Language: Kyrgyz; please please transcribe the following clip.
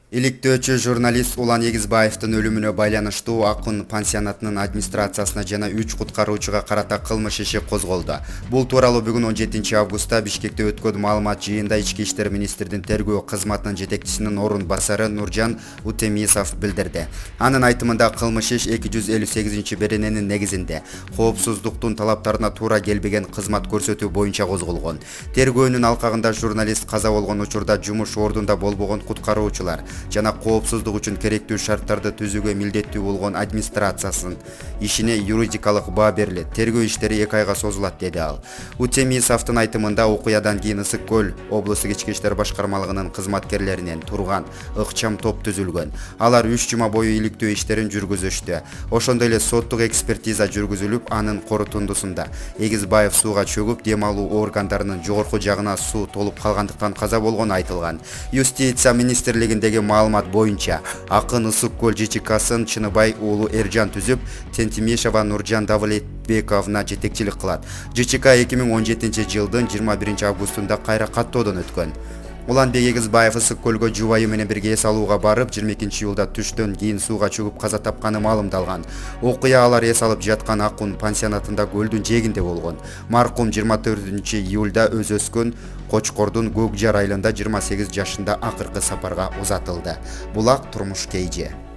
Иликтөөчү журналист Улан Эгизбаевдин өлүмүнө байланыштуу Акын пансионатынын администрациясына жана 3 куткаруучуга карата кылмыш иши козголду. Бул тууралуу бүгүн 17 августта Бишкекте өткөн маалымат жыйынында Ички иштер министрдин тергөө кызматынын жетекчисинин орун басары Нуржан Утемисов билдирди. Анын айтымында кылмыш иш 258-берененин негизинде коопсуздуктун талаптарына туура келбеген кызмат көрсөтүү боюнча козголгон. Тергөөнүн алкагында журналист каза болгон учурда жумуш ордунда болбогон куткаруучулар жана коопсуздук үчүн керектүү шарттарды түзүүгө милдеттүү болгон администрациясынын ишине юридикалык баа берилет. Тергөө иштери 2 айга созулат, деди ал. Утемисовдун айтымында окуядан кийин Ысык көл облустук ички иштер башкармалыгынын кызматкерлеринен турган ыкчам топ түзүлгөн. Алар 3 жума бою иликтөө иштерин жүргүзүштү. Ошондой эле соттук экспертиза жүргүзүлүп, анын корутундусунда Эгизбаев сууга чөгүп, дем алуу органдарынын жогорку жагына суу толуп калгандыктан каза болгону айтылган. Юстиция министрлигиндеги маалымат боюнча Акын Ысык көл ЖЧКсын Чыныбай уулу Эржан түзүп, Тентимишева Нуржан Давлетбековна жетекчилик кылат. ЖЧК 2017 жылдын 21 августунда кайра каттоодон өткөн. Уланбек Эгизбаев Ысык көлгө жубайы менен бирге эс алууга барып, 22 июлда түштөн кийин сууга чөгүп каза тапканы маалымдалган. Окуя алар эс алып жаткан Акын пансионатында көлдүн жээгинде болгон. Маркум 24 июлда өз өскөн Кочкордун Көкжар айылында 28 жашында акыркы сапарга узатылды. Булак турмуш KG.